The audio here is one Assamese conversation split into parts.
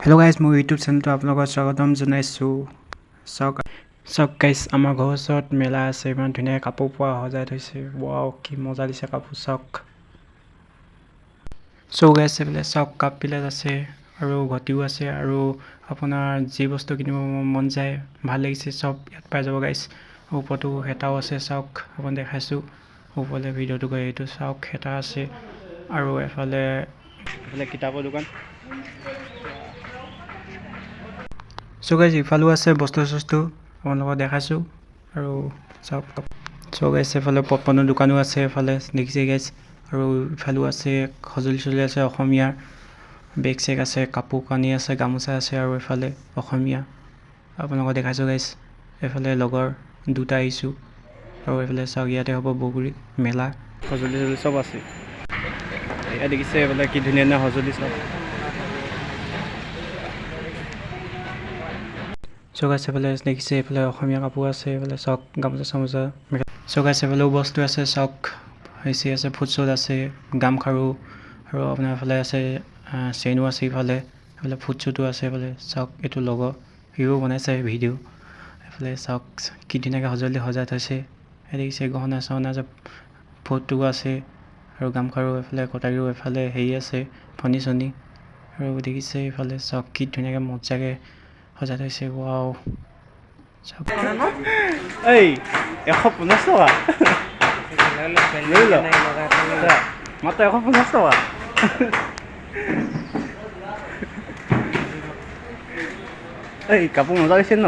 হেল্ল' গাইজ, মোৰ ইউটিউব চেনেলটো আপোনালোকক স্বাগতম জনাইছোঁ। চাওক গাইজ, আমাৰ ঘৰৰ ওচৰত মেলা আছে। ইমান ধুনীয়া কাপোৰ পোৱা সজাই থৈছে। ৱাও, কি মজা দিছে কাপোৰ। চাওক গাইজ, এইফালে চাওক কাপবিলাক আছে আৰু ঘটিও আছে আৰু আপোনাৰ যি বস্তু কিনিব মন যায় ভাল লাগিছে চব ইয়াত পাই যাব গাইজ। ওপৰতো হেতাও আছে, চাওক আপোনাক দেখাইছোঁ। ওপৰলৈ ভিডিঅ'টো গৈ এইটো চাওক, হেতা আছে আৰু এফালে কিতাপৰ দোকান। গাইজ, ইফালেও আছে বস্তু আপোনালোকক দেখাইছোঁ আৰু চাওক। গাইজ, এইফালে পপকৰ্নৰ দোকানো আছে, এফালে দেখিছে গাইজ। আৰু ইফালেও আছে সঁজুলি আছে অসমীয়াৰ, বেগ চেগ আছে, কাপোৰ কানি আছে, গামোচা আছে আৰু এইফালে অসমীয়া আপোনালোকক দেখাইছোঁ গাইজ। এইফালে লগৰ দুটা আহিছোঁ আৰু এইফালে চাওক, ইয়াতে হ'ব বগৰী মেলা। সঁজুলি চব আছে। এয়া দেখিছে এইফালে কি ধুনীয়া ধুনীয়া সঁজুলি চব। গাইজ, এইফালে দেখিছে এইফালে অসমীয়া কাপোৰ আছে, এইফালে চাওক গামোচা চামোচা। গাইজ, এইফালেও বস্তু আছে চাওক, হেঁচি আছে, ফুটছল আছে, গামখাৰু আৰু আপোনাৰ এইফালে আছে চেইনো আছে। এইফালে ফুটছুটো আছে। এইফালে চাওক, এইটো লগৰ সিও বনাইছে ভিডিঅ'। এইফালে চাওক কি ধুনীয়াকৈ সঁজুলি সজাই থৈছে। দেখিছে গহনা চহনা আছে, ফুটটো আছে আৰু গামখাৰু। এইফালে কটাৰীও, এইফালে হেৰি আছে ফণি চনি আৰু দেখিছে এইফালে চাওক কি ধুনীয়াকৈ মজাকৈ সজাই থৈছে। ৱাও, চাওক। এই 150 টকা লৈ ল, মাত্ৰ 150 টকা। এই কাপোৰ মজা দিছে ন।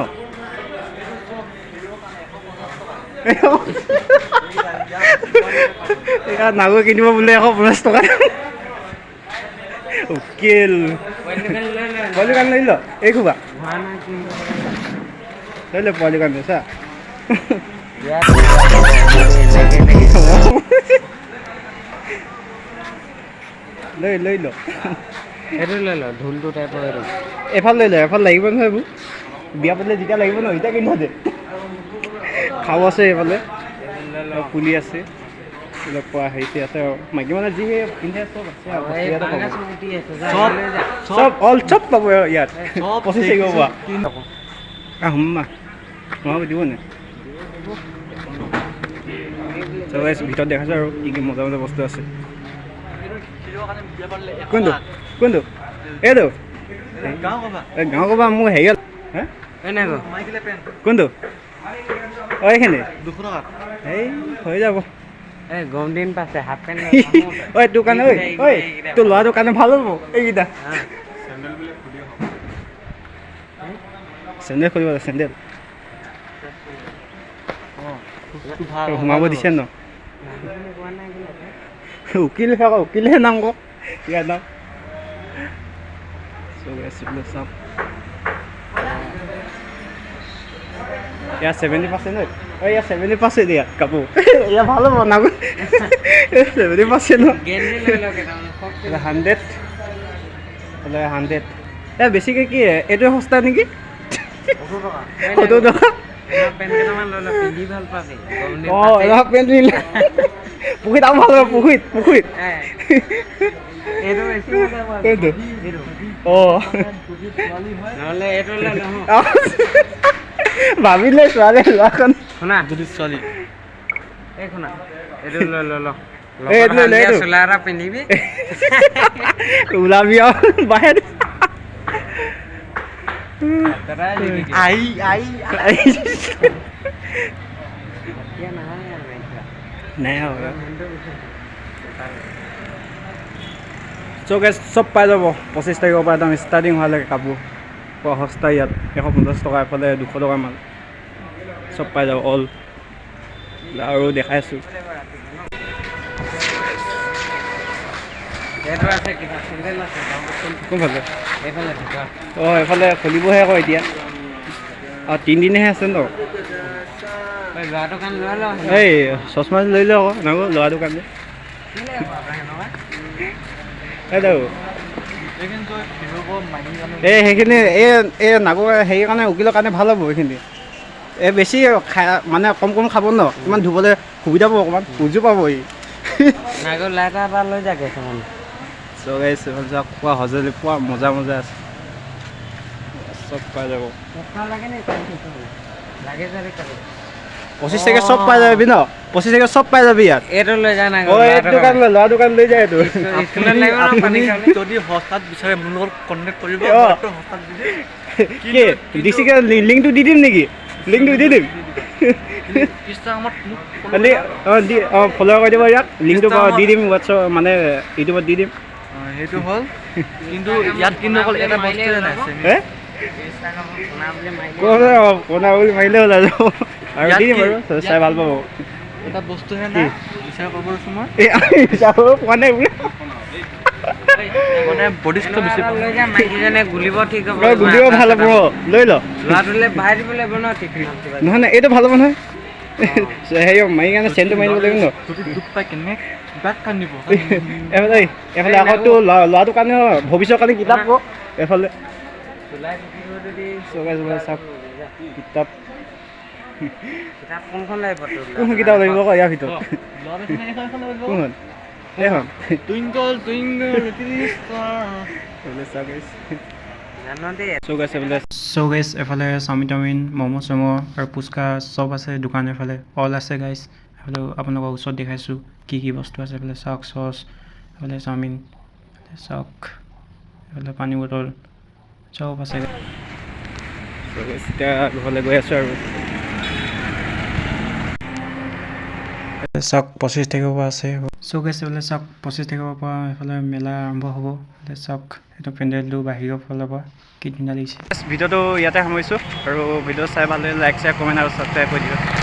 নাগৰ কিনিব বোলে 150 টকা। উকিল পোৱালি কান লৈ ল, এই খুবা লৈ ল পোৱালি কান চা। লৈ ল এইটো লৈ ল, ঢোলটো টাইপৰ। এফাল লৈ ল, এফাল লাগিব নহয় এইবোৰ বিয়া পাতিলে যেতিয়া লাগিব ন, এতিয়া কিনি দে। খাব আছে এইফালে, পুলি আছে, পোৱা হেৰিছে আছে আৰু মাইকী মানে যি পিন্ধে চব আছে আৰু চব পাব ইয়াত। 25 থাকিব পৰা সোমা দিব নে। ভিতৰত দেখাইছোঁ আৰু কি কি মজা মজা বস্তু আছে। কোনটো কোনটো এইটো গাঁও ক'বা মোৰ হেৰি কোনটো এইখিনি 200 টকা। এই হৈ যাব, গৰম দিন পাইছে হাফ পেণ্ট। ঐ তোৰ কাৰণে, ঐ তোৰ ল'ৰাটোৰ কাৰণে ভাল হ'ব এইকেইটা। চেণ্ডেল খুলিব, চেণ্ডেল সোমাব দিছে ন। উকিলহে আকৌ, উকিলহে নাম কওক ইয়াৰ নাম। চাওক ইয়াত 70% হয়। ইয়াত 70% ইয়াত কাপোৰ। ইয়াত ভাল হ'ব নাম 70% 100 100। এয়া বেছিকৈ কি এইটোৱে সস্তা নেকি? 70 টকা। অঁ, এবাৰ পেণ্ট পিন্ধিলে পুখুৰীত আৰু ভাল হ'ব। পুখুৰীত অঁ ভাবিলে ছোৱালী ল'ৰাখন শুনা, যদি ছোৱালী এই শুনা, এইটো লৈ ল চোলা এটা পিন্ধিবি, ওলাবি আৰু বাহিৰত। নাই চব পাই যাব। 25 তাৰিখৰ পৰা একদম ষ্টাৰ্টিং হোৱালৈকে কাপোৰ পোৱা সস্তা ইয়াত। 150 টকা, এফালে 200 টকা মাল চব পাই যাব অল। আৰু দেখাই আছোঁ কোনফালে। অঁ, এইফালে খুলিবহে আকৌ এতিয়া। অঁ, 3 দিনহে আছে ন। এই চশমা লৈ ল আকৌ নাগো ল'ৰাটোৰ কাৰণে। এই সেইখিনি এই নাগৰ হেৰি কাৰণে, উকিলৰ কাৰণে ভাল হ'ব এইখিনি। এই বেছি মানে কম খাব ন, ইমান ধুবলৈ সুবিধা পাব, অকণমান উজু পাব। লৈ যাগে খোৱা সঁজুলি পোৱা মজা আছে। চব পাই যাব টকা লাগে নে লাগে যাবে কাৰো 25 টাকা চব পাই যাবি ন 25 টাকা চব পাই যাবি ইয়াত এইটো লৈ যা না ও এই দোকান ল'ৰা দোকান লৈ যায় এইটো স্কুলত লাগিব না পানী খালে যদি হস্তাত বিচাৰে মোৰ লগত কন্টেক্ট কৰিব অ। মাত্ৰ হস্তাত দি দিম কি ডিসিকে লিংকটো দি দিম নেকি লিংকটো দি দিম ইনষ্টাগ্ৰামত মোক খালি ফলো কৰি দিব ইয়াক লিংকটো দি দিম হোৱাটছআপ মানে ইউটিউবত দি দিম সেইটো হ'ল কিন্তু ইয়াত কিন্তু অকল এটা বস্তুৱে নাই হে ইনষ্টাগ্ৰামত বনা বুলি মাৰি কোনা বুলি মাৰিলে হ'ল আৰু আৰু দি দিম আৰু চাই ভাল পাব এটা বস্তুহে নাই বিচাৰ কৰিব আছোঁ মই এই যাব পোৱা নাই বোলে মানে বডিষ্ঠ বেছি লৈ যা মাইকীজনে গুলিব ঠিক হ'ব গুলিও ভাল হ'ব লৈ ল ল'ৰাটোলে বাহাই দিব লাগিব ন ঠিক কিবা নহয় নহয় এইটো ভাল হ'ব নহয় হেৰি মাৰি কাৰণে চেণ্টটো মাৰি দিব লাগিব ন যদি দুখ পাই কেনেকৈ কিবাক কান্দিব এইফালে আকৌ তোৰ ল'ৰাটোৰ কাৰণে ভৱিষ্যতৰ কাৰণে কিতাপ ক এইফালে চুলাই থাকিব যদি চাওক কিতাপ কিতাপ কোনখন লাগিব তোৰ কোনখন কিতাপ লাগিব আকৌ ইয়াৰ ভিতৰত কোনখন এইখন টুইংকল টুইংকল লিটিল ষ্টাৰ জানো দেই চ' গাইছ এফালে চাওমিন টাউমিন ম'ম' চম' আৰু ফুচকা চব আছে দোকান এফালে অল আছে গাইছ এফালে আপোনালোকৰ ওচৰত দেখাইছোঁ কি কি বস্তু আছে এফালে চাওক চচ এফালে চাওমিন এফালে চাওক এফালে পানী বটল চব আছে এতিয়া ঘৰলৈ গৈ আছোঁ আৰু চাওক 25 তাৰিখৰ পৰা আছে চ' গাইছ এফালে চাওক 25 তাৰিখৰ পৰা এইফালে মেলা আৰম্ভ হ'ব এফালে চাওক এইটো পেণ্ডেলটো বাহিৰৰ ফালৰ পৰা কি ধুনীয়া লাগিছে ভিডিঅ'টো ইয়াতে সামৰিছোঁ আৰু ভিডিঅ' চাই ভাল লাগিলে লাইক শ্বেয়াৰ কমেণ্ট আৰু ছাবস্ক্ৰাইব কৰি দিয়ক